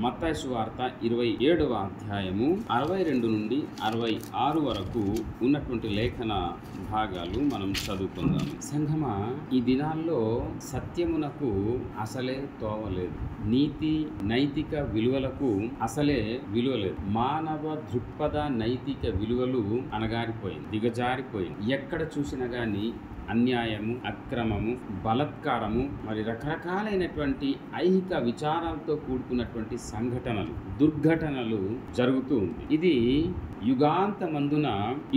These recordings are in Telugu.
మత్తయి సువార్త 27వ అధ్యాయము 62 నుండి 66 వరకు ఉన్నటువంటి లేఖన భాగాలు మనం చదువుకుందాం. సంఘమా, ఈ దినాల్లో సత్యమునకు అసలే తోవలేదు. నీతి నైతిక విలువలకు అసలే విలువ లేదు. మానవ దృక్పథ నైతిక విలువలు అణగారిపోయింది, దిగజారిపోయింది. ఎక్కడ చూసినా గానీ అన్యాయము, అక్రమము, బలత్కారము, మరి రకరకాలైనటువంటి ఐహిక విచారాలతో కూడుకున్నటువంటి సంఘటనలు, దుర్ఘటనలు జరుగుతూ ఉంది. ఇది యుగాంతమందున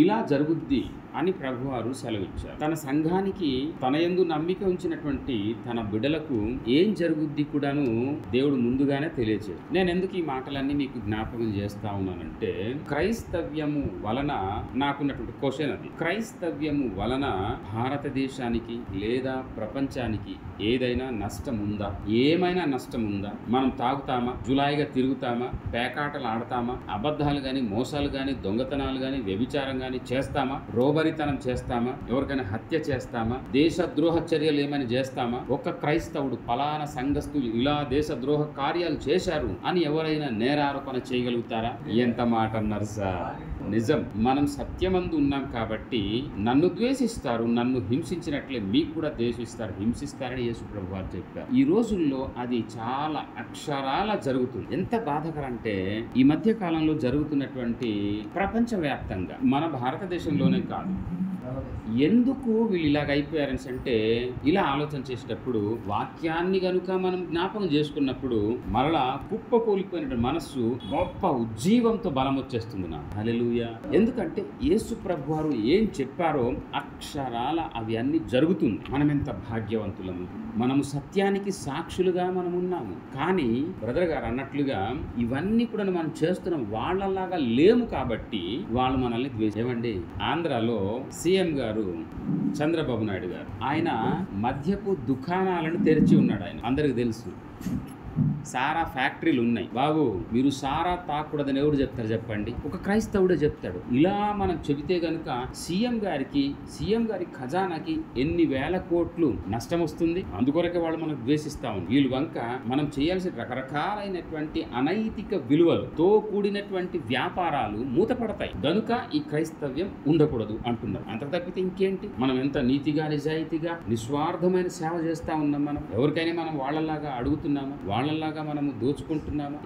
ఇలా జరుగుద్ది అని ప్రభువారు సెలవిచ్చారు. తన సంఘానికి తన యందు నమ్మిక ఉంచినటువంటి తన బిడ్డలకు ఏం జరుగుద్ది కూడాను దేవుడు ముందుగానే తెలియజేశాడు. నేను ఎందుకు ఈ మాటలన్నీ మీకు జ్ఞాపకం చేస్తా ఉన్నానంటే, క్రైస్తవ్యము వలన నాకున్నటువంటి క్వశ్చన్ అది. క్రైస్తవ్యము వలన భారతదేశానికి లేదా ప్రపంచానికి ఏదైనా నష్టం ఉందా? ఏమైనా నష్టం ఉందా? మనం తాగుతామా, జులాయిగా తిరుగుతామా, పేకాటలు ఆడతామా, అబద్ధాలు గాని, మోసాలు గాని, దొంగతనాలు గాని, వ్యభిచారం గాని చేస్తామా, రోబరితనం చేస్తామా, ఎవరికైనా హత్య చేస్తామా, దేశద్రోహ చర్యలు ఏమైనా చేస్తామా? ఒక క్రైస్తవుడు పలానా సంఘస్థులు ఇలా దేశద్రోహ కార్యాలు చేశారు అని ఎవరైనా నేరారోపణ చేయగలుగుతారా? ఎంత మాట అన్నారు సార్! నిజం. మనం సత్యమందు ఉన్నాం కాబట్టి నన్ను ద్వేషిస్తారు, నన్ను హింసించినట్లే మీకు కూడా ద్వేషిస్తారు, హింసిస్తారని యేసు ప్రభువు వారు చెప్పారు. ఈ రోజుల్లో అది చాలా అక్షరాల జరుగుతుంది. ఎంత బాధకరం అంటే, ఈ మధ్య కాలంలో జరుగుతున్నటువంటి ప్రపంచవ్యాప్తంగా, మన భారతదేశంలోనే కాదు, ఎందుకు వీళ్ళు ఇలాగ అయిపోయారని అంటే, ఇలా ఆలోచన చేసేటప్పుడు వాక్యాన్ని గనుక మనం జ్ఞాపకం చేసుకున్నప్పుడు మరలా కుప్పకూలిపోయిన మనస్సు గొప్ప ఉజ్జీవంతో బలం వచ్చేస్తుంది నా. హల్లెలూయా. ఎందుకంటే యేసు ప్రభువారు ఏం చెప్పారో అక్షరాల అవి అన్ని జరుగుతుంది. మనం ఎంత భాగ్యవంతులము, మనము సత్యానికి సాక్షులుగా మనం ఉన్నాము. కానీ బ్రదర్ గారు అన్నట్లుగా ఇవన్నీ కూడా మనం చేస్తున్న వాళ్ళలాగా లేము కాబట్టి వాళ్ళు మనల్ని ద్వేషించండి. ఆంధ్రాలో సీఎం గారు చంద్రబాబు నాయుడు గారు, ఆయన మద్యపు దుకాణాలను తెరిచి ఉన్నాడు. ఆయన అందరికి తెలుసు. సారా ఫ్యాక్టరీలు ఉన్నాయి. బాబు, మీరు సారా తాకూడదని ఎవరు చెప్తారు చెప్పండి? ఒక క్రైస్తవుడే చెప్తాడు. ఇలా మనం చెబితే గనుక సీఎం గారి ఖజానాకి ఎన్ని వేల కోట్లు నష్టం వస్తుంది. అందుకొరకే వాళ్ళు మనకు ద్వేషిస్తా ఉంది. వీళ్ళు వంక మనం చేయాల్సిన రకరకాలైనటువంటి అనైతిక విలువలతో కూడినటువంటి వ్యాపారాలు మూతపడతాయి. గనుక ఈ క్రైస్తవ్యం ఉండకూడదు అంటున్నారు. అంత తప్పితే ఇంకేంటి? మనం ఎంత నీతిగా, నిజాయితీగా, నిస్వార్థమైన సేవ చేస్తా ఉన్నాం. మనం ఎవరికైనా మనం వాళ్ళలాగా అడుగుతున్నామా? వాళ్ళలాగా మనము దోచుకుంటున్నాము?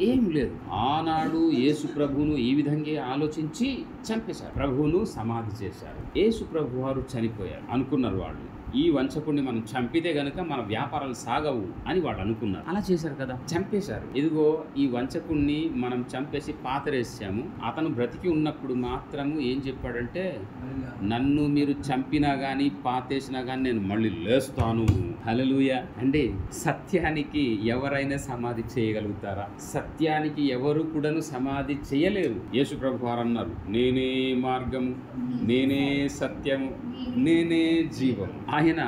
ఏం లేదు. ఆనాడు యేసు ప్రభువును ఈ విధంగా ఆలోచించి చంపేశారు. ప్రభువును సమాధి చేశారు. యేసు ప్రభు వారు చనిపోయారు అనుకున్నారు వాళ్ళు. ఈ వంచకుడిని మనం చంపితే గనుక మన వ్యాపారాలు సాగవు అని వాళ్ళు అనుకున్నారు. అలా చేశారు కదా, చంపేశారు. ఇదిగో ఈ వంచకుడిని మనం చంపేసి పాతరేసాము. అతను బ్రతికి ఉన్నప్పుడు మాత్రము ఏం చెప్పాడంటే, నన్ను మీరు చంపినా గానీ పాతేసినా గానీ నేను మళ్ళీ లేస్తాను. హల్లెలూయా. అంటే సత్యానికి ఎవరైనా సమాధి చేయగలుగుతారా? సత్యానికి ఎవరు కూడాను సమాధి చేయలేరు. యేసు ప్రభు వారు అన్నారు, నేనే మార్గము, నేనే సత్యము, నేనే జీవము. ఆయన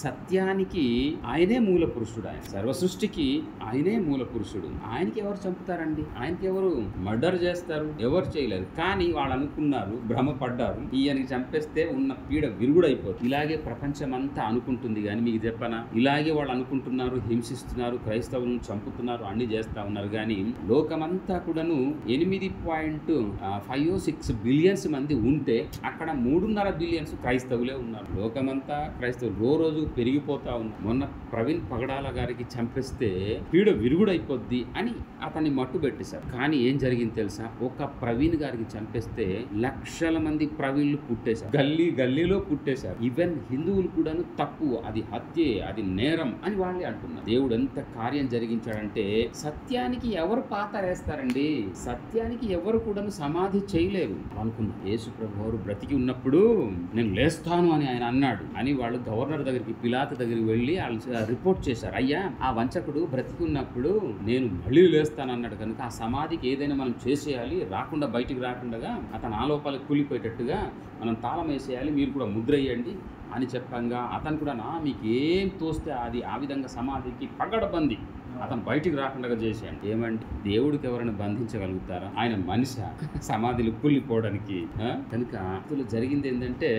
సత్యానికి ఆయనే మూల పురుషుడు. ఆయన సర్వ సృష్టికి ఆయనే మూల పురుషుడు. ఆయనకి ఎవరు చంపుతారండి? ఆయనకి ఎవరు మర్డర్ చేస్తారు? ఎవరు చేయలేరు. కానీ వాళ్ళు అనుకున్నారు, భ్రమపడ్డారు, ఈయనకి చంపేస్తే ఉన్న పీడ విరుగుడైపోతుంది. ఇలాగే ప్రపంచం అంతా అనుకుంటుంది. కానీ మీకు చెప్పనా, ఇలాగే వాళ్ళు అనుకుంటున్నారు, హింసిస్తున్నారు, క్రైస్తవులను చంపుతున్నారు, అన్ని చేస్తా ఉన్నారు. కానీ లోకమంతా కూడాను 8.56 బిలియన్స్ మంది ఉంటే అక్కడ 3.5 బిలియన్స్ క్రైస్తవులే ఉన్నారు. లోకమంతా క్రైస్తవులు రోజు పెరిగిపోతా ఉన్నారు. మొన్న ప్రవీణ్ పగడాల గారికి చంపేస్తే పీడ విరుగుడైపోద్ది అని అతన్ని మట్టు పెట్టేశారు. కానీ ఏం జరిగింది తెలుసా? ఒక ప్రవీణ్ గారికి చంపేస్తే లక్షల మంది ప్రవీణ్లు పుట్టేశారు. గల్లీలో పుట్టేశారు. ఈవెన్ హిందువులు కూడాను తప్పు, అది హత్యే, అది నేరం అని వాళ్ళే అంటున్నారు. దేవుడు ఎంత కార్యం జరిగించాడంటే, సత్యానికి ఎవరు పాతరేస్తారండి? సత్యానికి ఎవరు కూడాను సమాధి చేయలేరు అనుకున్నారు. యేసు ప్రభు వారు బ్రతికి ఉన్నప్పుడు నేను లేస్తాను అని ఆయన అన్నాడు అని వాళ్ళు గవర్నర్ దగ్గరికి, పిలాతు దగ్గరికి వెళ్ళి వాళ్ళు రిపోర్ట్ చేశారు. అయ్యా, ఆ వంచకుడు బ్రతికి ఉన్నప్పుడు నేను మళ్ళీ లేస్తాను అన్నాడు. కనుక ఆ సమాధికి ఏదైనా మనం చేసేయాలి, రాకుండా బయటికి రాకుండా అతను ఆ లోపలికి కూలిపోయేటట్టుగా మనం తాళం వేసేయాలి, మీరు కూడా ముద్ర వేయండి అని చెప్పంగా అతను కూడా మీకు ఏం తోస్తే అది ఆ విధంగా సమాధికి పగడబంది అతను బయటికి రాకుండా చేశాడు. ఏమంటే దేవుడికి ఎవరైనా బంధించగలుగుతారా? ఆయన మనిషి సమాధిలో కూలిపోవడానికి. కనుక అసలు జరిగింది ఏంటంటే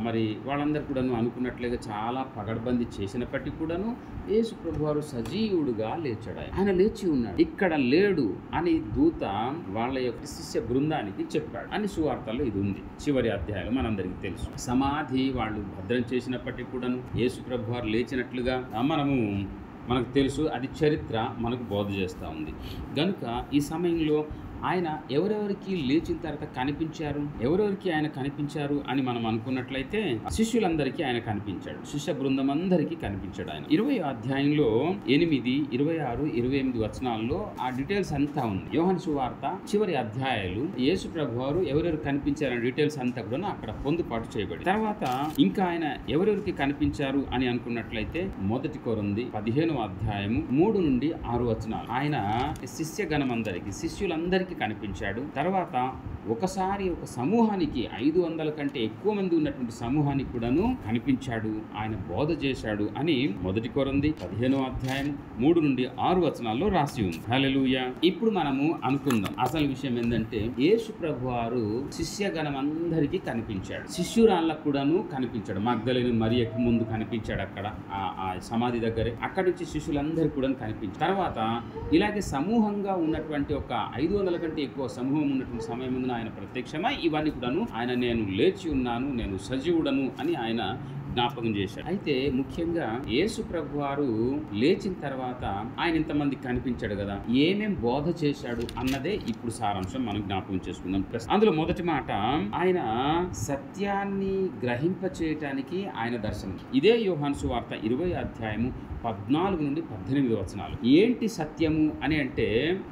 మరి వాళ్ళందరూ కూడాను అనుకున్నట్లుగా చాలా పగడ్బందీ చేసినప్పటికీ కూడాను యేసు ప్రభువారు సజీవుడుగా లేచాడు. ఆయన లేచి ఉన్నాడు, ఇక్కడ లేడు అని దూత వాళ్ళ యొక్క శిష్య బృందానికి చెప్పాడు అని సువార్తల్లో ఇది ఉంది. చివరి అధ్యాయం మనందరికీ తెలుసు. సమాధి వాళ్ళు భద్రం చేసినప్పటికీ కూడాను యేసు ప్రభువారు లేచినట్లుగా మనకు తెలుసు. అది చరిత్ర మనకు బోధ చేస్తూ ఉంది. కనుక ఈ సమయంలో ఆయన ఎవరెవరికి లేచిన తర్వాత కనిపించారు, ఎవరెవరికి ఆయన కనిపించారు అని మనం అనుకున్నట్లయితే శిష్యులందరికీ ఆయన కనిపించాడు, శిష్య బృందం అందరికీ కనిపించాడు. ఆయన 20 అధ్యాయంలో 8, 26, 28 వచనాల్లో ఆ డీటెయిల్స్ అంతా ఉంది. యోహాను సువార్త చివరి అధ్యాయాలు యేసు ప్రభువారు ఎవరెవరు కనిపించారనే డీటెయిల్స్ అంతా కూడా అక్కడ పొందుపాటు చేయబడి తర్వాత ఇంకా ఆయన ఎవరెవరికి కనిపించారు అని అనుకున్నట్లయితే 1 కొరింథీ 15వ అధ్యాయము 3 నుండి 6 వచనాలు ఆయన శిష్యులందరికీ కనిపించాడు. తర్వాత ఒకసారి ఒక సమూహానికి 500 కంటే ఎక్కువ మంది ఉన్నటువంటి సమూహానికి కూడాను కనిపించాడు, ఆయన బోధ చేశాడు అని 1 కొరింథీ 15వ అధ్యాయం 3 నుండి 6 వచనాల్లో రాసి ఉంది. హల్లెలూయా. ఇప్పుడు మనము అనుకుందాం అసలు విషయం ఏంటంటే యేసు ప్రభువారు శిష్యగణం అందరికీ కనిపించాడు, శిష్యురాళ్ళకు కూడాను కనిపించాడు. మగ్దలేని మరియకు ముందు కనిపించాడు అక్కడ ఆ సమాధి దగ్గరే. అక్కడి నుంచి శిష్యులందరూ కూడా కనిపించారు. తర్వాత ఇలాగే సమూహంగా ఉన్నటువంటి ఒక 500 కంటే ఎక్కువ సమూహం ఉన్నటువంటి సమయం ముందు ఆయన ప్రత్యక్షమై ఇవన్నీ కూడాను ఆయన నేను లేచి ఉన్నాను, నేను సజీవుడను అని ఆయన జ్ఞాపకం చేశాడు. అయితే ముఖ్యంగా యేసు ప్రభువారు లేచిన తర్వాత ఆయన ఇంతమంది కనిపించాడు కదా, ఏమేం బోధ చేశాడు అన్నదే ఇప్పుడు సారాంశం మనం జ్ఞాపకం చేసుకుందాం. అందులో మొదటి మాట, ఆయన సత్యాన్ని గ్రహింప చేయటానికి ఆయన దర్శనం. ఇదే యోహాను సువార్త 20 అధ్యాయము 14 నుండి 18 వచనాలు. ఏంటి సత్యము అని అంటే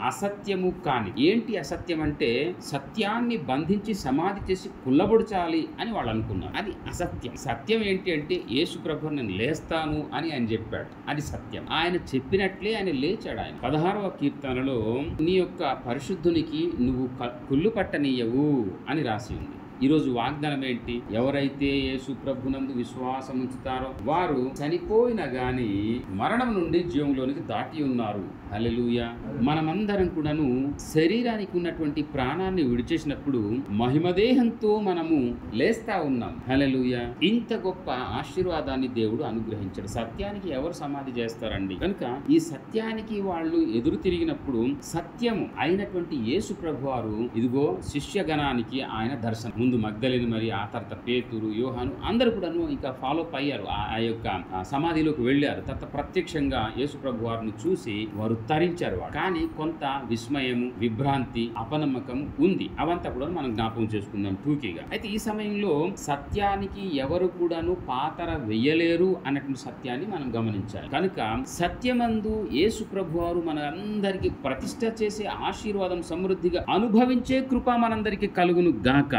అసత్యము కాని. ఏంటి అసత్యం అంటే సత్యాన్ని బంధించి సమాధి చేసి కుల్లబొడచాలి అని వాళ్ళు అనుకున్నారు. అది అసత్యం. సత్యం ఏంటి అంటే యేసు ప్రభువు నేను లేస్తాను అని ఆయన చెప్పాడు, అది సత్యం. ఆయన చెప్పినట్లే ఆయన లేచాడు. ఆయన 16వ కీర్తనలో నీ యొక్క పరిశుద్ధునికి నువ్వు కుళ్ళు పట్టనీయవు అని రాసి ఉంది. ఈరోజు వాగ్దానం ఏంటి? ఎవరైతే యేసు ప్రభునందు విశ్వాసం ఉంచుతారో వారు చనిపోయినా గాని మరణం నుండి జీవంలోనికి దాటి ఉన్నారు. హల్లెలూయా. మనమందరం కూడాను శరీరానికి ఉన్నటువంటి ప్రాణాన్ని విడిచేసినప్పుడు మహిమదేహంతో మనము లేస్తా ఉన్నాం. హల్లెలూయా. ఇంత గొప్ప ఆశీర్వాదాన్ని దేవుడు అనుగ్రహించాడు. సత్యానికి ఎవరు సమాధి చేస్తారండి? కనుక ఈ సత్యానికి వాళ్ళు ఎదురు తిరిగినప్పుడు సత్యము అయినటువంటి యేసు ప్రభువారు ఇదిగో శిష్యగణానికి ఆయన దర్శనం. ముందు మగ్దలేని మరి ఆ తర్వాత పేతురు, యోహాను అందరూ కూడాను ఇంకా ఫాలో అప్ అయ్యారు, ఆ యొక్క సమాధిలోకి వెళ్ళారు. తర్వాత ప్రత్యక్షంగా యేసు ప్రభు వారిని చూసి వారు తరించారు. కానీ కొంత విస్మయము, విభ్రాంతి, అపనమ్మకం ఉంది. అవంతా కూడా మనం జ్ఞాపకం చేసుకుందాం టూకీగా. అయితే ఈ సమయంలో సత్యానికి ఎవరు కూడాను పాతర వెయ్యలేరు అన్నటువంటి సత్యాన్ని మనం గమనించాలి. కనుక సత్యమందు యేసు ప్రభు వారు మన అందరికీ ప్రతిష్ట చేసే ఆశీర్వాదం సమృద్ధిగా అనుభవించే కృప మనందరికీ కలుగును గాక.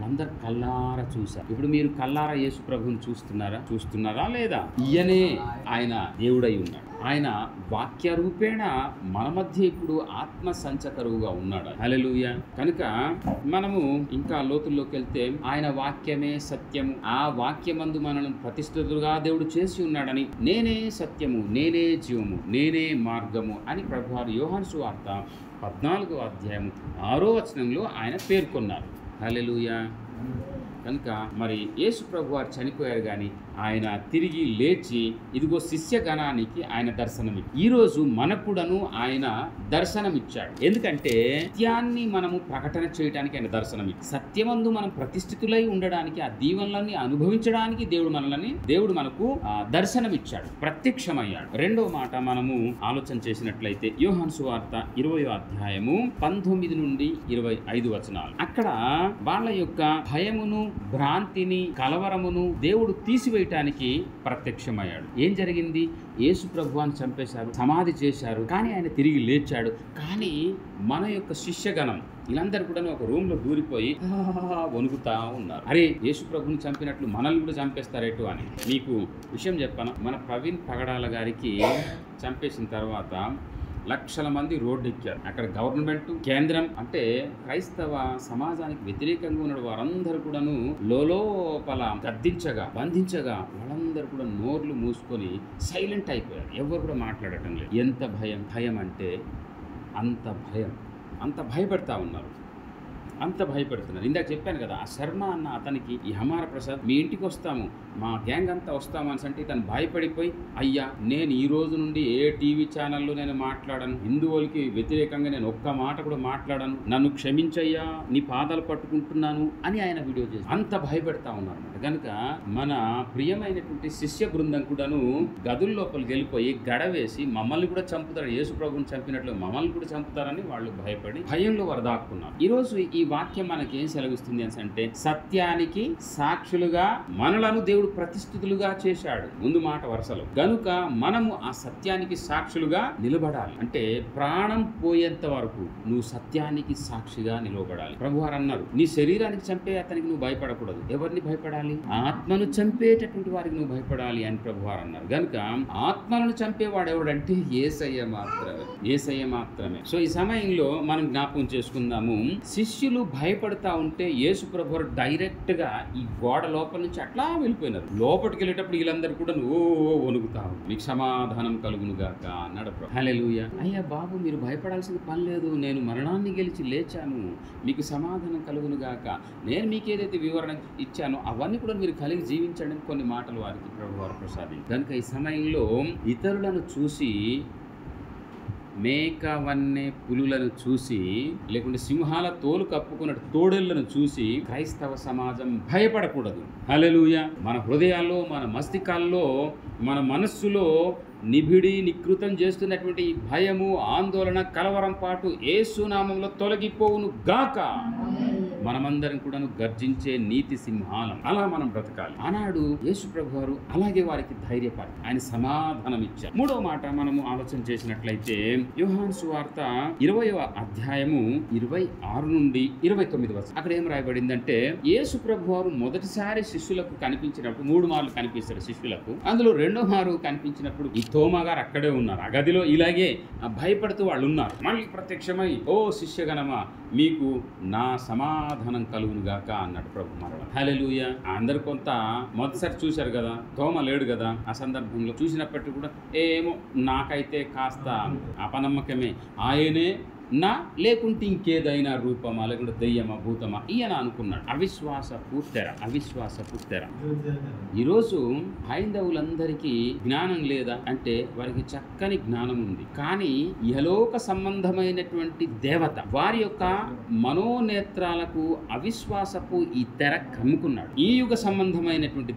అందరు కల్లారా చూశారు. ఇప్పుడు మీరు కల్లారా యేసు ప్రభుని చూస్తున్నారా లేదా? ఈయనే ఆయన దేవుడై ఉన్నాడు. ఆయన వాక్య రూపేణ మన మధ్య ఇప్పుడు ఆత్మ సంచకరువుగా ఉన్నాడు. హల్లెలూయా. కనుక మనము ఇంకా లోతుల్లోకి వెళ్తే ఆయన వాక్యమే సత్యము, ఆ వాక్యమందు మనల్ని ప్రతిష్ఠితులుగా దేవుడు చేసి ఉన్నాడని, నేనే సత్యము, నేనే జీవము, నేనే మార్గము అని ప్రభువారు యోహాను సువార్త 14వ అధ్యాయం 6వ వచనంలో ఆయన పేర్కొన్నారు. హల్లెలూయా. కనుక మరి యేసు ప్రభు వారు చనిపోయారు కానీ ఆయన తిరిగి లేచి ఇదిగో శిష్యగణానికి ఆయన దర్శనమిచ్చాడు. ఈరోజు మనకుడను ఆయన దర్శనమిచ్చాడు. ఎందుకంటే సత్యాన్ని మనము ప్రకటన చేయడానికి ఆయన దర్శనమిచ్చాడు. సత్యమందు మనం ప్రతిష్ఠితులై ఉండడానికి, ఆ దీవెనలన్నీ అనుభవించడానికి దేవుడు మనకు దర్శనమిచ్చాడు, ప్రత్యక్షమయ్యాడు. రెండవ మాట మనము ఆలోచన చేసినట్లయితే యోహాను సువార్త 20వ అధ్యాయము 19 నుండి 25 వచనాలు. అక్కడ వాళ్ళ యొక్క భయమును, భ్రాంతిని, కలవరమును దేవుడు తీసివేయటానికి ప్రత్యక్షమయ్యాడు. ఏం జరిగింది? యేసు ప్రభువాన్ని చంపేశారు, సమాధి చేశారు, కానీ ఆయన తిరిగి లేచాడు. కానీ మన యొక్క శిష్యగణం వీళ్ళందరూ కూడా ఒక రూమ్ లో దూరిపోయి వణుకుతా ఉన్నారు. అరే యేసు ప్రభుని చంపినట్లు మనల్ని కూడా చంపేస్తారేటు అని. మీకు విషయం చెప్పాను, మన ప్రవీణ్ పగడాల గారికి చంపేసిన తర్వాత లక్షల మంది రోడ్డెక్కారు. అక్కడ గవర్నమెంట్, కేంద్రం అంటే క్రైస్తవ సమాజానికి వ్యతిరేకంగా ఉన్న వారందరూ కూడాను లోపల గద్దించగా, బంధించగా వాళ్ళందరూ కూడా నోర్లు మూసుకొని సైలెంట్ అయిపోయారు. ఎవరు కూడా మాట్లాడటం లేదు. ఎంత భయం! భయం అంటే అంత భయపడతా ఉన్నారు, అంత భయపెడుతున్నారు. ఇందాక చెప్పాను కదా, ఆ శర్మ అన్న అతనికి ఈ హమార ప్రసాద్ మీ ఇంటికి వస్తాము, మా గ్యాంగ్ అంతా వస్తామని అంటే తను భయపడిపోయి, అయ్యా నేను ఈ రోజు నుండి ఏ టీవీ ఛానల్లో నేను మాట్లాడను, హిందువులకి వ్యతిరేకంగా నేను ఒక్క మాట కూడా మాట్లాడను, నన్ను క్షమించయ్యా, నీ పాదాలు పట్టుకుంటున్నాను అని ఆయన వీడియో చేసి అంత భయపెడతా ఉన్నారు అన్నమాట. కనుక మన ప్రియమైనటువంటి శిష్య బృందం కూడాను గదుల లోపలికి వెళ్ళిపోయి గడవేసి మమ్మల్ని కూడా చంపుతారు, యేసు ప్రభువుని చంపినట్లు మమ్మల్ని కూడా చంపుతారని వాళ్ళు భయపడి భయంలో వరదాక్కున్నారు. ఈరోజు ఈ వాక్యం మనకి ఏం సెలవిస్తుంది అంటే, సత్యానికి సాక్షులుగా మనలను దేవుడు ప్రతిష్ఠితులుగా చేశాడు. ముందు మాట వరుసలో. గనుక మనము ఆ సత్యానికి సాక్షులుగా నిలబడాలి. అంటే ప్రాణం పోయేంత వరకు నువ్వు సత్యానికి సాక్షిగా నిలబడాలి. ప్రభువారు అన్నారు, నీ శరీరానికి చంపే అతనికి నువ్వు భయపడకూడదు. ఎవరిని భయపడాలి? ఆత్మను చంపేటటువంటి వారికి నువ్వు భయపడాలి అని ప్రభువారు అన్నారు. గనుక ఆత్మలను చంపేవాడు ఎవడంటే యేసయ్య మాత్రమే. సో ఈ సమయంలో మనం జ్ఞాపకం చేసుకుందాము, శిష్యులు భయపడతా ఉంటే యేసు ప్రభువారు డైరెక్ట్ గా ఈ గోడ లోపల నుంచి అట్లా వెళ్ళిపోయినారు. లోపలికి వెళ్ళేటప్పుడు వీళ్ళందరూ కూడా వణుకుతా ఉన్నారు. మీకు సమాధానం కలుగును గాక అన్నాడు ప్రభు. హల్లెలూయా. అయ్యా బాబు, మీరు భయపడాల్సిన పని లేదు, నేను మరణాన్ని గెలిచి లేచాను, మీకు సమాధానం కలుగును గాక, నేను మీకు ఏదైతే వివరణ ఇచ్చానో అవన్నీ కూడా మీరు కలిగి జీవించండి కొన్ని మాటలు వారికి ప్రభువారు ప్రసాదించారు. కనుక ఈ సమయంలో ఇతరులను చూసి, మేక వన్నే పులులను చూసి, లేకుంటే సింహాల తోలు కప్పుకున్నట్టు తోడేళ్లను చూసి క్రైస్తవ సమాజం భయపడకూడదు. హల్లెలూయా. మన హృదయాల్లో, మన మస్తికాల్లో, మన మనస్సులో నికృతం చేస్తున్నటువంటి భయము, ఆందోళన, కలవరం పాటు యేసు నామములో తొలగిపోవును గాక. మనమందరం కూడా గర్జించే నీతి సింహాలం. అలా మనం బ్రతకాలి. ఆనాడు యేసు ప్రభువారు అలాగే వారికి ధైర్యపడి ఆయన సమాధానం ఇచ్చారు. మూడవ మాట మనము ఆలోచన చేసినట్లయితే, యోహాను సువార్త 20వ అధ్యాయము 26 నుండి 29 వరకు అక్కడ ఏం రాయబడిందంటే, యేసు ప్రభువారు మొదటిసారి శిష్యులకు కనిపించినప్పుడు 3 మార్లు కనిపిస్తాడు శిష్యులకు. అందులో 2వ మారు కనిపించినప్పుడు ఈ తోమా గారు అక్కడే ఉన్నారు. ఆ గదిలో ఇలాగే భయపడుతూ వాళ్ళు ఉన్నారు. మళ్ళీ ప్రత్యక్షమై, ఓ శిష్యగణమా, మీకు నా సమాధానం కలుగును గాక అన్నాడు ప్రభు మరల. హల్లెలూయా. అందరు కొంత మొదటిసారి చూశారు కదా, తోమ లేడు కదా, ఆ సందర్భంలో చూసినప్పటికీ కూడా ఏమో నాకైతే కాస్త అపనమ్మకమే, ఆయనే నా లేకుంటే ఇంకేదైనా రూపమా, లేకుంటే దెయ్యమా, భూతమా ఈయన అనుకున్నాడు. అవిశ్వాసపు తెర. ఈరోజు హైందవులందరికీ జ్ఞానం లేదా అంటే వారికి చక్కని జ్ఞానం ఉంది, కానీ ఇహలోక సంబంధమైనటువంటి దేవత వారి యొక్క మనోనేత్రాలకు అవిశ్వాసపు ఈ తెర కమ్ముకున్నాడు. ఈ యుగ సంబంధమైనటువంటి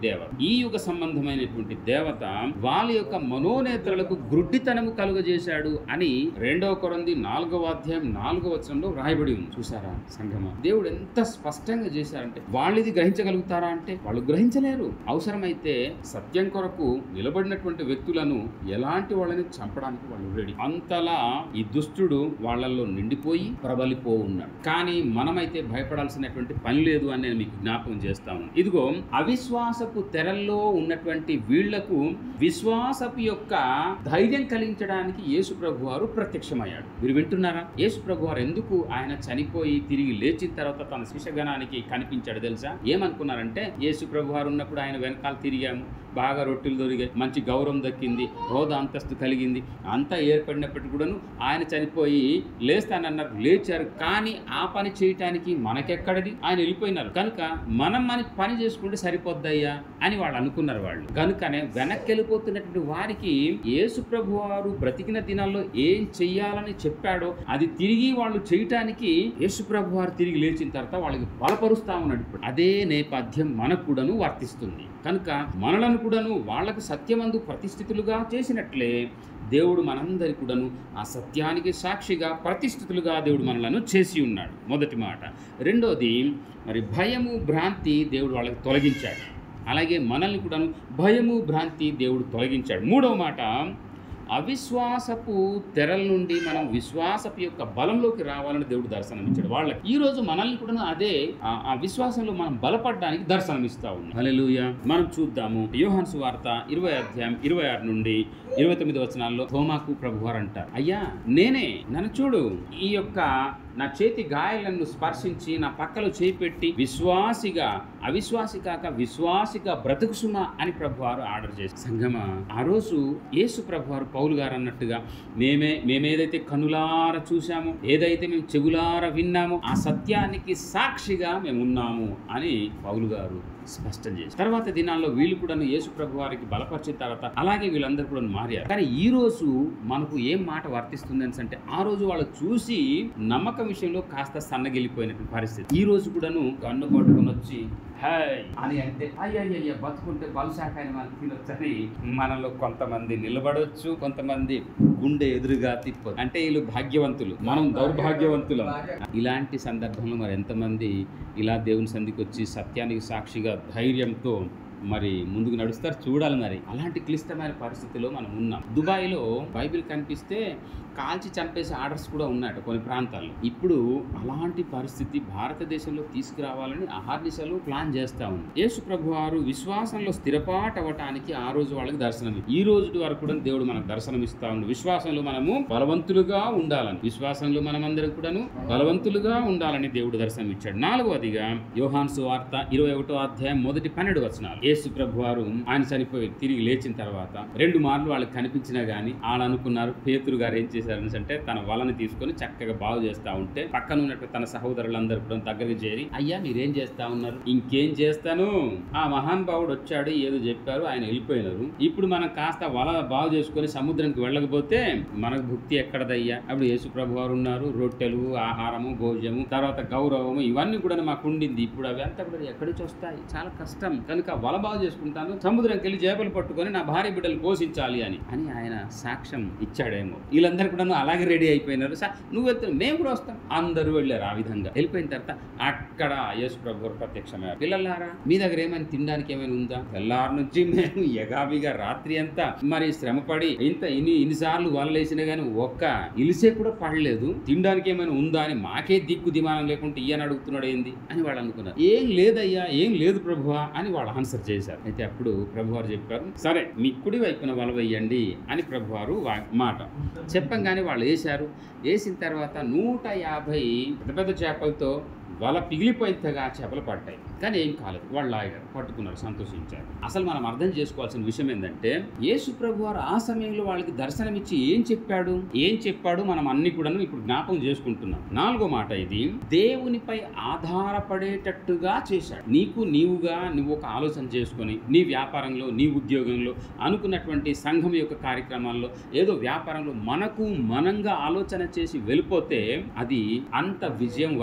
దేవత వాళ్ళ యొక్క మనోనేత్రాలకు గుడ్డితనము కలుగజేశాడు అని 2 కొరింథీ 4వ అధ్యాయం 4వ వచనంలో రాయబడి ఉంది. చూసారా సంగమా, దేవుడు ఎంత స్పష్టంగా చేశారంటే, వాళ్ళు ఇది గ్రహించగలుగుతారా అంటే వాళ్ళు గ్రహించలేరు. అవసరమైతే సత్యం కొరకు నిలబడినటువంటి వ్యక్తులను ఎలాంటి వాళ్ళని చంపడానికి వాళ్ళు రెడీ. అంతలా ఈ దుష్టుడు వాళ్ళల్లో నిండిపోయి ప్రబలిపో ఉన్నాడు. కానీ మనమైతే భయపడాల్సినటువంటి పని లేదు అని నేను మీకు జ్ఞాపకం చేస్తాను. ఇదిగో అవిశ్వాసపు తెరల్లో ఉన్నటువంటి వీళ్లకు విశ్వాసపు యొక్క ధైర్యం కలిగించడానికి యేసు ప్రభువారు ప్రత్యక్షమయ్యాడు. మీరు వింటున్నారా? యేసు ప్రభువారు ఎందుకు ఆయన చనిపోయి తిరిగి లేచిన తర్వాత తన శిష్యగణానికి కనిపించాడు తెలుసా? ఏమనుకున్నారంటే, యేసు ప్రభువారు ఉన్నప్పుడు ఆయన వెనకాల తిరిగాము, బాగా రొట్టెలు దొరికాయి, మంచి గౌరవం దక్కింది, హోదా అంతస్తు కలిగింది, అంతా ఏర్పడినప్పటికీ కూడాను ఆయన చనిపోయి లేస్తానన్నారు, లేచారు. కానీ ఆ పని చేయటానికి మనకెక్కడది, ఆయన వెళ్ళిపోయినారు. కనుక మనం మన పని చేసుకుంటే సరిపోద్దయ్యా అని వాళ్ళు అనుకున్నారు. వాళ్ళు కనుకనే వెనక్కి వెళ్ళిపోతున్నటువంటి వారికి యేసు ప్రభువారు బ్రతికిన దినాల్లో ఏం చెయ్యాలని చెప్పాడో అది తిరిగి వాళ్ళు చేయటానికి యేసు ప్రభువారు తిరిగి లేచిన తర్వాత వాళ్ళకి బలపరుస్తా ఉన్నాడు. అదే నేపథ్యం మనకు కూడాను వర్తిస్తుంది. కనుక మనలను కూడాను వాళ్లకు సత్యమందు ప్రతిష్ఠితులుగా చేసినట్లే దేవుడు మనందరి కూడాను ఆ సత్యానికి సాక్షిగా ప్రతిష్ఠితులుగా దేవుడు మనలను చేసి ఉన్నాడు. మొదటి మాట. రెండోది, మరి భయము, భ్రాంతి దేవుడు వాళ్ళకి తొలగించాడు. అలాగే మనల్ని కూడాను భయము, భ్రాంతి దేవుడు తొలగించాడు. మూడవ మాట, అవిశ్వాసపు తెరల నుండి మనం విశ్వాసపు యొక్క బలంలోకి రావాలని దేవుడు దర్శనం ఇచ్చాడు వాళ్ళకి. ఈ రోజు మనల్ని కూడా అదే ఆ విశ్వాసంలో మనం బలపడడానికి దర్శనం ఇస్తా ఉన్నాం. హల్లెలూయా. మనం చూద్దాము యోహాను సువార్త 20 అధ్యాయం 26 నుండి 29 వచనాల్లో తోమాకు ప్రభువారు అంటారు, అయ్యా నేనే, నన్ను చూడు, ఈ యొక్క నా చేతి గాయాలను స్పర్శించి నా పక్కలో చేయి పెట్టి విశ్వాసిగా అవిశ్వాసి కాక విశ్వాసిగా బ్రతుకు సుమా అని ప్రభువారు ఆర్డర్ చేశారు. సంగమా, ఆ రోజు యేసు ప్రభువారు పౌలు గారు అన్నట్టుగా మేమేదైతే కనులార చూసామో, ఏదైతే మేము చెవులార విన్నామో, ఆ సత్యానికి సాక్షిగా మేము ఉన్నాము అని పౌలు గారు స్పష్టం చేశారు. తర్వాత దినాల్లో వీళ్ళు కూడా యేసు ప్రభు వారికి బలపరిచిన తర్వాత అలాగే వీళ్ళందరూ కూడా మారారు. కానీ ఈ రోజు మనకు ఏం మాట వర్తిస్తుంది అంటే, ఆ రోజు వాళ్ళు చూసి నమ్మకం విషయంలో కాస్త సన్నగిలిపోయినటువంటి పరిస్థితి. ఈ రోజు కూడాను కన్ను పట్టుకుని వచ్చి హాయ్ అని అంటే అయ్యయ్య బతుకుంటే బలుశాఖని మనం తినొచ్చని మనలో కొంతమంది నిలబడొచ్చు, కొంతమంది గుండె ఎదురుగా తిప్పొచ్చు. అంటే వీళ్ళు భాగ్యవంతులు, మనం దౌర్భాగ్యవంతులం. ఇలాంటి సందర్భంలో మరి ఎంతమంది ఇలా దేవుని సంధికి వచ్చి సత్యానికి సాక్షిగా ధైర్యంతో మరి ముందుకు నడుస్తారు చూడాలి. మరి అలాంటి క్లిష్టమైన పరిస్థితిలో మనం ఉన్నాం. దుబాయ్లో బైబిల్ కనిపిస్తే కాల్చి చంపేసే ఆర్డర్స్ కూడా ఉన్నాయట కొన్ని ప్రాంతాల్లో. ఇప్పుడు అలాంటి పరిస్థితి భారతదేశంలో తీసుకురావాలని అహర్నిశలు ప్లాన్ చేస్తా ఉంది. యేసు ప్రభు వారు విశ్వాసంలో స్థిరపాటు అవ్వటానికి ఆ రోజు వాళ్ళకి దర్శనం, ఈ రోజు వరకు కూడా దేవుడు మనకు దర్శనం ఇస్తా ఉంది. విశ్వాసంలో మనము బలవంతులుగా ఉండాలని, విశ్వాసంలో మనమందరం కూడాను బలవంతులుగా ఉండాలని దేవుడు దర్శనం ఇచ్చాడు. 4వదిగా యోహాను సువార్త 21వ అధ్యాయం 1-12 వచనాలు. యేసు ప్రభు వారు ఆయన చనిపోయి తిరిగి లేచిన తర్వాత 2 మార్లు వాళ్ళకి కనిపించినా గానీ వాళ్ళు అనుకున్నారు, పేతురు గారు ఏం చేశారని అంటే తన వలని తీసుకొని చక్కగా బాగు చేస్తా ఉంటే పక్కన ఉన్నట్టు తన సహోదరులందరూ కూడా దగ్గరికి చేరి, అయ్యా మీరేం చేస్తా ఉన్నారు? ఇంకేం చేస్తాను, ఆ మహానుభావుడు వచ్చాడు, ఏదో చెప్పారు, ఆయన వెళ్ళిపోయినారు. ఇప్పుడు మనం కాస్త వల బాగు చేసుకొని సముద్రానికి వెళ్ళకపోతే మనకు భుక్తి ఎక్కడదయ్యా? అప్పుడు యేసు ప్రభు వారు ఉన్నారు, రొట్టెలు, ఆహారము, భోజనము, తర్వాత గౌరవము, ఇవన్నీ కూడా మాకు ఉండింది. ఇప్పుడు అవి అంతా కూడా ఎక్కడి నుంచి వస్తాయి? చాలా కష్టం. కనుక వల బాగు చేసుకుంటాను, సముద్రంకి వెళ్ళి చేపలు పట్టుకొని నా భార్య బిడ్డలు పోషించాలి అని ఆయన సాక్ష్యం ఇచ్చాడేమో. వీళ్ళందరూ కూడా అలాగే రెడీ అయిపోయినారు. నువ్వు వెళ్తున్నావు, మేము కూడా వస్తాం. అందరూ వెళ్ళారు. ఆ విధంగా వెళ్ళిపోయిన తర్వాత అక్కడ యేసు ప్రభు ప్రత్యక్షమయ్యారు. పిల్లలారా, మీ దగ్గర ఏమైనా తినడానికి ఏమైనా ఉందా? తెల్లారి నుంచి మేము ఎగాబిగా రాత్రి అంతా మరి శ్రమపడి ఇన్నిసార్లు వలలేసినా గానీ ఒక్క ఇలిసే కూడా పడలేదు. తినడానికి ఏమైనా ఉందా అని మాకే దిక్కు దిమానం లేకుంటే ఈయన అడుగుతున్నాడు ఏంది అని వాళ్ళు అనుకున్నారు. ఏం లేదయ్యా, ఏం లేదు ప్రభువా అని వాళ్ళు ఆన్సర్ చేశారు. అయితే అప్పుడు ప్రభువారు చెప్పారు, సరే మీ కుడి వైపున వల వేయండి అని ప్రభువారు మాట చెప్పంగానే వాళ్ళు వేశారు. వేసిన తర్వాత 150 పెద్ద పెద్ద చేపలతో వల పిగిలిపోయేంతగా చేపలు పడ్డాయి. కానీ ఏం కాలేదు. వాళ్ళు లాగారు, పట్టుకున్నారు, సంతోషించారు. అసలు మనం అర్థం చేసుకోవాల్సిన విషయం ఏంటంటే, యేసు ప్రభు వారు ఆ సమయంలో వాళ్ళకి దర్శనమిచ్చి ఏం చెప్పాడు మనం అన్ని కూడా ఇప్పుడు జ్ఞాపకం చేసుకుంటున్నాం. 4వ మాట ఇది, దేవునిపై ఆధారపడేటట్టుగా చేశాడు. నువ్వు ఒక ఆలోచన చేసుకొని నీ వ్యాపారంలో, నీ ఉద్యోగంలో, అనుకున్నటువంటి సంఘం యొక్క కార్యక్రమాల్లో, ఏదో వ్యాపారంలో మనంగా ఆలోచన చేసి వెళ్ళిపోతే అది అంత విజయం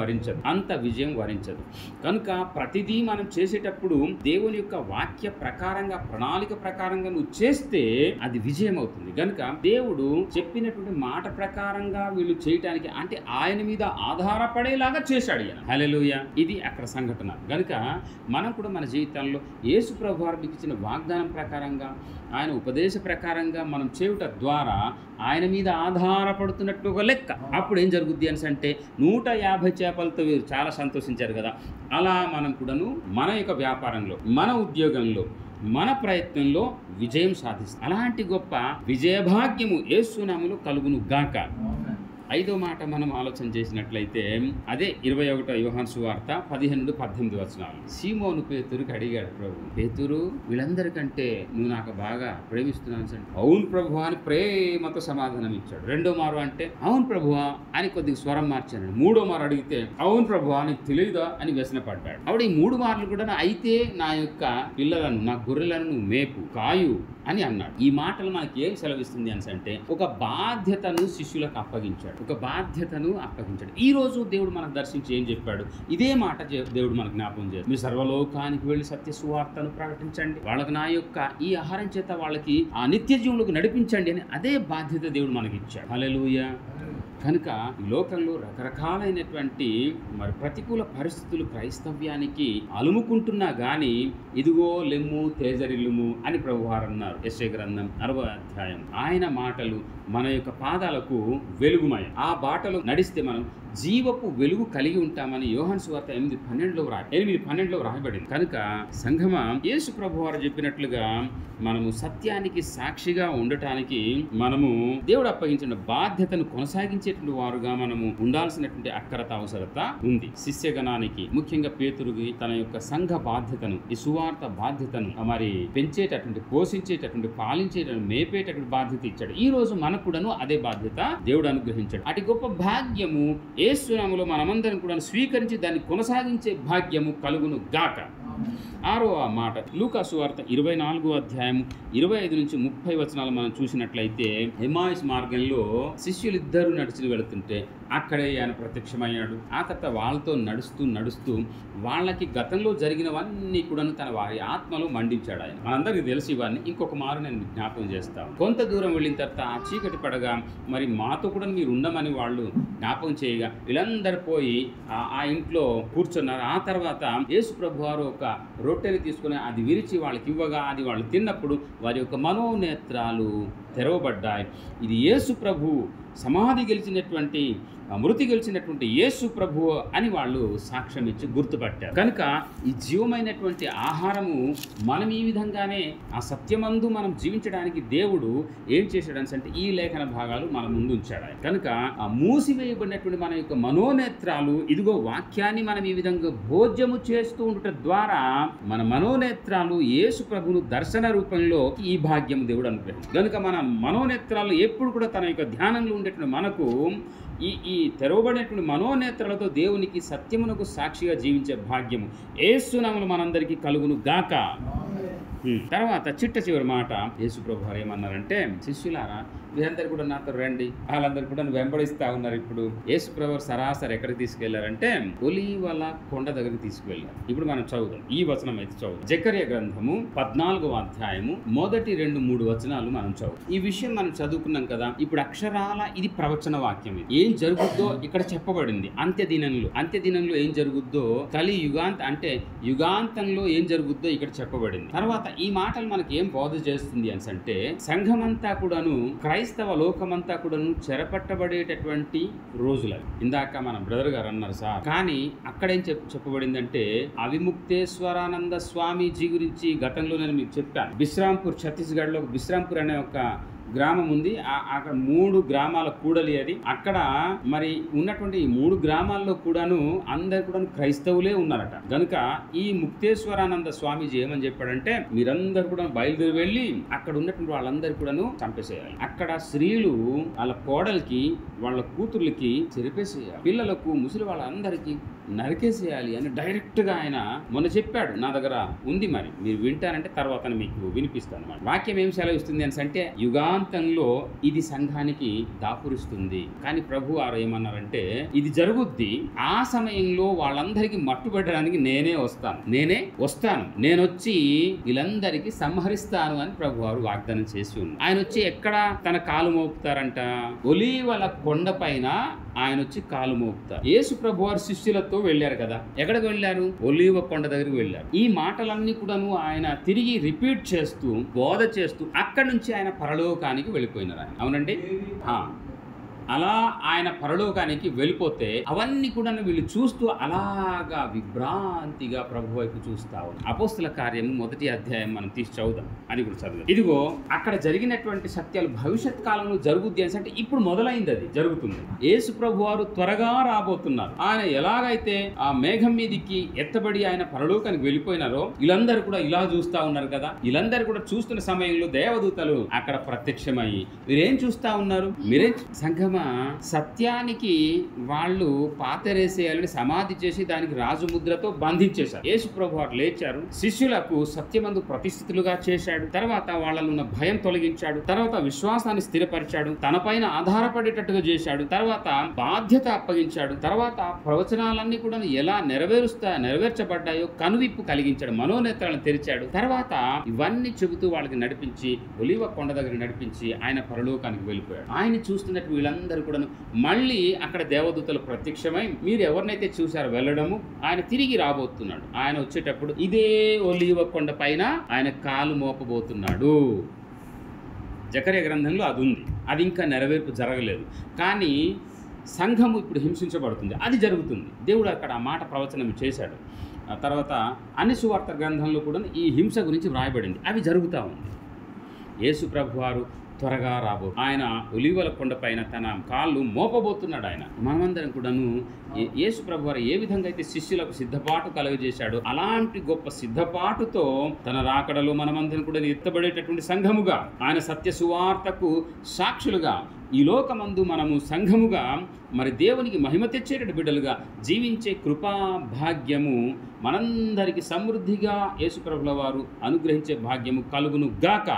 వరించదు. కనుక ప్రతిదీ మనం చేసేటప్పుడు దేవుని యొక్క వాక్య ప్రకారంగా, ప్రణాళిక ప్రకారంగా నువ్వు చేస్తే అది విజయం అవుతుంది. కనుక దేవుడు చెప్పినటువంటి మాట ప్రకారంగా వీళ్ళు చేయటానికి, అంటే ఆయన మీద ఆధారపడేలాగా చేశాడు ఈయన. హల్లెలూయా. ఇది అక్కడ సంఘటన. కనుక మనం కూడా మన జీవితంలో యేసు ప్రభు వారికి ఇచ్చిన వాగ్దానం ప్రకారంగా, ఆయన ఉపదేశ ప్రకారంగా మనం చేయుట ద్వారా ఆయన మీద ఆధారపడుతున్నట్టు ఒక లెక్క. అప్పుడు ఏం జరుగుద్ది అని అంటే, 150 చేపలతో వీరు చాలా సంతోషించారు కదా, అలా మనం కూడాను మన యొక్క వ్యాపారంలో, మన ఉద్యోగంలో, మన ప్రయత్నంలో విజయం సాధిస్తాం. అలాంటి గొప్ప విజయభాగ్యము యేసు నామములో కలుగును గాక. 5వ మాట మనం ఆలోచన చేసినట్లయితే అదే 21వ యోహాను సువార్త 15-18 వచనాలు. సీమోను పేతురుకి అడిగాడు ప్రభు, పేతురు వీళ్ళందరికంటే నువ్వు నాకు బాగా ప్రేమిస్తున్నాను అంటే, అవును ప్రభువా అని ప్రేమతో సమాధానం ఇచ్చాడు. 2వ మారు అంటే అవును ప్రభువా అని కొద్దిగా స్వరం మార్చాడు. 3వ మారు అడిగితే అవును ప్రభువా నీకు తెలియదా అని వ్యసన పడ్డాడు. అప్పుడు ఈ 3 మార్లు కూడా అయితే నా యొక్క పిల్లలను, నా గొర్రెలను నువ్వు మేపు, కాయు అని అన్నాడు. ఈ మాటలు మనకి ఏం సెలవిస్తుంది అని అంటే, ఒక బాధ్యతను శిష్యులకు అప్పగించాడు. ఈ రోజు దేవుడు మనకు దర్శించి ఏం చెప్పాడు? ఇదే మాట దేవుడు మనకు జ్ఞాపకం చేయాలి. మీరు సర్వలోకానికి వెళ్ళి సత్య సువార్తను ప్రకటించండి, వాళ్ళకి నా యొక్క ఈ ఆహారం చేత వాళ్ళకి ఆ నిత్య జీవులకు నడిపించండి అని అదే బాధ్యత దేవుడు మనకి ఇచ్చాడు. హల్లెలూయా. కనుక ఈ లోకంలో రకరకాలైనటువంటి మరి ప్రతికూల పరిస్థితులు క్రైస్తవ్యానికి అలుముకుంటున్నా గాని ఇదిగో లెమ్ము తేజరిల్లుము అని ప్రభువారు అన్నారు. యెషయా గ్రంథం 60వ అధ్యాయం. ఆయన మాటలు మన యొక్క పాదాలకు వెలుగుమయ. ఆ బాటలో నడిస్తే మనం జీవపు వెలుగు కలిగి ఉంటామని యోహాను సువార్త 8:12లో వ్రాయబడింది. కనుక సంఘమా, యేసు ప్రభువారు చెప్పినట్లుగా మనము సత్యానికి సాక్షిగా ఉండటానికి మనము దేవుడు అప్పగించిన బాధ్యతను కొనసాగించేటువంటి వారుగా మనము ఉండాల్సినటువంటి అక్కరత అవసరత ఉంది. శిష్యగణానికి, ముఖ్యంగా పేతురుకి తన యొక్క సంఘ బాధ్యతను, ఈ సువార్త బాధ్యతను మరి పెంచేటటువంటి, పోషించేటటువంటి, పాలించేటటువంటి, మేపేటటువంటి బాధ్యత ఇచ్చాడు. ఈ రోజు మనకు కూడాను అదే బాధ్యత దేవుడు అనుగ్రహించాడు. అటు గొప్ప భాగ్యము యేసు నామములో మనమందరం కూడా స్వీకరించి దాన్ని కొనసాగించే భాగ్యము కలుగును గాక. 6వ మాట లూకా సువార్త 24వ అధ్యాయము 25-30 వచనాలు మనం చూసినట్లయితే, ఎమ్మాయిస్ మార్గంలో శిష్యులిద్దరూ నడిచి వెళుతుంటే అక్కడే ఆయన ప్రత్యక్షమయ్యాడు. ఆ తర్వాత వాళ్ళతో నడుస్తూ వాళ్ళకి గతంలో జరిగినవన్నీ కూడా తన వారి ఆత్మలో మండించాడు ఆయన. మనందరికీ తెలిసి ఇవన్నీ ఇంకొక మారు నేను జ్ఞాపకం చేస్తాను. కొంత దూరం వెళ్ళిన తర్వాత ఆ చీకటి పడగా మరి మాతో కూడా మీరు ఉండమని వాళ్ళు జ్ఞాపకం చేయగా వీళ్ళందరూ పోయి ఆ ఇంట్లో కూర్చున్నారు. ఆ తర్వాత యేసు ప్రభు వారు ఒక రొట్టెని తీసుకుని అది విరిచి వాళ్ళకి ఇవ్వగా అది వాళ్ళు తిన్నప్పుడు వారి యొక్క మనోనేత్రాలు తెరవబడ్డాయి. ఇది యేసు ప్రభు సమాధి గెలిచినటువంటి, మృతి గెలిచినటువంటి యేసు ప్రభు అని వాళ్ళు సాక్ష్యం ఇచ్చి గుర్తుపట్టారు. కనుక ఈ జీవమైనటువంటి ఆహారము మనం ఈ విధంగానే ఆ సత్యమందు మనం జీవించడానికి దేవుడు ఏం చేశాడని అంటే ఈ లేఖన భాగాలు మన ముందు ఉంచాడు. కనుక ఆ మూసివేయబడినటువంటి మన యొక్క మనోనేత్రాలు ఇదిగో వాక్యాన్ని మనం ఈ విధంగా భోజ్యము చేస్తూ ఉండటం ద్వారా మన మనోనేత్రాలు యేసు ప్రభును దర్శన రూపంలో ఈ భాగ్యం దేవుడు అనుగ్రహించాడు. కనుక మన మనోనేత్రాలు ఎప్పుడు కూడా తన యొక్క ధ్యానంలో ఉండేటువంటి మనకు ఈ తెరవబడినటువంటి మనోనేత్రాలతో దేవునికి సత్యమునకు సాక్షిగా జీవించే భాగ్యము యేసు నామములో మనందరికీ కలుగును గాక. తర్వాత చిట్ట చివరి మాట యేసు ప్రభు వారు ఏమన్నారంటే, శిష్యులారా వీరందరూ కూడా నాతో రండి. వాళ్ళందరూ కూడా వెంబడిస్తా ఉన్నారు. ఇప్పుడు యేసు ప్రభు సరాసరి ఎక్కడికి తీసుకెళ్లారంటే ఒలీవల కొండ దగ్గరికి తీసుకువెళ్ళారు. ఇప్పుడు మనం చదువుదాం, ఈ వచనం అయితే చదువుదాం. జకర్యా గ్రంథము 14వ అధ్యాయము మొదటి 2-3 వచనాలు మనం చదువు. ఈ విషయం మనం చదువుకున్నాం కదా. ఇప్పుడు అక్షరాల ఇది ప్రవచన వాక్యం. ఇది ఏం జరుగుద్దో ఇక్కడ చెప్పబడింది. అంత్యదినంలో ఏం జరుగుద్దో, కలి అంటే యుగాంతంలో ఏం జరుగుద్దో ఇక్కడ చెప్పబడింది. తర్వాత ఈ మాటలు మనకి ఏం బోధ చేస్తుంది అని అంటే, సంఘమంతా కూడాను, క్రైస్తవ లోకమంతా కూడాను చెరపట్టబడేటటువంటి రోజులు. ఇందాక మన బ్రదర్ గారు అన్నారు సార్, కానీ అక్కడేం చెప్పబడిందంటే అవిముక్తేశ్వరానంద స్వామీజీ గురించి గతంలో నేను మీకు చెప్పాను. బిశ్రాంపూర్, ఛత్తీస్గఢ్ లో బిశ్రాంపూర్ అనే ఒక గ్రామం ఉంది. అక్కడ 3 గ్రామాల కూడలి అది. అక్కడ మరి ఉన్నటువంటి ఈ 3 గ్రామాల్లో కూడాను అందరు కూడా క్రైస్తవులే ఉన్నారట. కనుక ఈ ముక్తేశ్వరానంద స్వామీజీ ఏమని చెప్పాడంటే, మీరందరూ కూడా బయలుదేరి వెళ్ళి అక్కడ ఉన్నటువంటి వాళ్ళందరూ కూడాను చంపేసేయాలి. అక్కడ స్త్రీలు వాళ్ళ కోడలికి, వాళ్ళ కూతుర్లకి చెరిపేసేయాలి, పిల్లలకు, ముసలి వాళ్ళందరికీ నరికేసేయాలి అని డైరెక్ట్ గా ఆయన మొన్న చెప్పాడు. నా దగ్గర ఉంది, మరి మీరు వింటారంటే తర్వాత మీకు వినిపిస్తాను. వాక్యం ఏం సెలవిస్తుంది అని అంటే, యుగాంతంలో ఇది సంఘానికి దాపురిస్తుంది. కానీ ప్రభు వారు ఏమన్నారంటే, ఇది జరుగుద్ది, ఆ సమయంలో వాళ్ళందరికీ మట్టుబెట్టడానికి నేనే వస్తాను, నేను వచ్చి వీళ్ళందరికీ సంహరిస్తాను అని ప్రభు వారు వాగ్దానం చేసి ఉన్నారు. ఆయన వచ్చి ఎక్కడ తన కాలు మోపుతారంట? ఒలీవల కొండ పైన ఆయన వచ్చి కాలు మోపుతారు. యేసు ప్రభు వారు శిష్యులతో వెళ్ళారు కదా. ఎక్కడికి వెళ్ళారు? ఒలీవ కొండ దగ్గరికి వెళ్ళారు. ఈ మాటలన్నీ కూడాను ఆయన తిరిగి రిపీట్ చేస్తూ, బోధ చేస్తూ అక్కడి నుంచి ఆయన పరలోకానికి వెళ్ళిపోయినారు. ఆయన అవునండి. అలా ఆయన పరలోకానికి వెళ్ళిపోతే అవన్నీ కూడా వీళ్ళు చూస్తూ అలాగా విభ్రాంతిగా ప్రభు వైపు చూస్తా ఉన్నారు. అపోస్తుల కార్యము 1వ అధ్యాయం మనం తీసి చదువుదాం, అది కూడా చదువుదాం. ఇదిగో అక్కడ జరిగినటువంటి సత్యాలు భవిష్యత్ కాలంలో జరుగుద్ది అని అంటే ఇప్పుడు మొదలైంది, అది జరుగుతుంది. యేసు ప్రభు వారు త్వరగా రాబోతున్నారు. ఆయన ఎలాగైతే ఆ మేఘం మీదికి ఎత్తబడి ఆయన పరలోకానికి వెళ్ళిపోయినారో వీళ్ళందరూ కూడా ఇలా చూస్తా ఉన్నారు కదా. వీళ్ళందరూ కూడా చూస్తున్న సమయంలో దేవదూతలు అక్కడ ప్రత్యక్షమయ్యి మీరేం చూస్తా ఉన్నారు? మీరేం సంఘమా, సత్యానికి వాళ్ళు పాతరేసేయాలని సమాధి చేసి దానికి రాజముద్రతో బంధించేశారు. యేసు ప్రభు వారు లేచారు, శిష్యులకు సత్యమందు ప్రతిష్ఠితులుగా చేశాడు. తర్వాత వాళ్ళలో ఉన్న భయం తొలగించాడు. తర్వాత విశ్వాసాన్ని స్థిరపరిచాడు, తన పైన ఆధారపడేటట్టుగా చేశాడు. తర్వాత బాధ్యత అప్పగించాడు. తర్వాత ప్రవచనాలన్నీ కూడా ఎలా నెరవేర్చబడ్డాయో కనువిప్పు కలిగించాడు, మనోనేత్రాలను తెరిచాడు. తర్వాత ఇవన్నీ చెబుతూ వాళ్ళకి నడిపించి ఒలీవ కొండ దగ్గర నడిపించి ఆయన పరలోకానికి వెళ్ళిపోయాడు. ఆయన చూస్తున్నట్టు వీళ్ళందరూ వారందరూ కూడాను మళ్ళీ అక్కడ దేవదూతలు ప్రత్యక్షమై మీరు ఎవరినైతే చూశారో వెళ్ళడము, ఆయన తిరిగి రాబోతున్నాడు. ఆయన వచ్చేటప్పుడు ఇదే ఒలీవ కొండ పైన ఆయన కాలు మోపబోతున్నాడు. జకర్యా గ్రంథంలో అది ఉంది. అది ఇంకా నెరవేర్పు జరగలేదు. కానీ సంఘము ఇప్పుడు హింసించబడుతుంది, అది జరుగుతుంది. దేవుడు అక్కడ ఆ మాట ప్రవచనం చేశాడు. ఆ తర్వాత అన్ని సువార్త గ్రంథంలో కూడా ఈ హింస గురించి వ్రాయబడింది. అవి జరుగుతూ ఉంది. యేసు ప్రభువారు త్వరగా ఆయన ఒలీవల కొండపైన తన కాళ్ళు మోపబోతున్నాడు. ఆయన మనమందరం కూడాను యేసు ప్రభువారు ఏ విధంగా అయితే శిష్యులకు సిద్ధపాటు కలుగజేశాడో అలాంటి గొప్ప సిద్ధపాటుతో తన రాకడలో మనమందరం కూడా ఎత్తబడేటటువంటి సంఘముగా, ఆయన సత్య సువార్తకు సాక్షులుగా, ఈ లోకమందు మనము సంఘముగా మరి దేవునికి మహిమ తెచ్చేటటువంటి బిడ్డలుగా జీవించే కృపా భాగ్యము మనందరికీ సమృద్ధిగా యేసు ప్రభుల వారు అనుగ్రహించే భాగ్యము కలుగును గాక.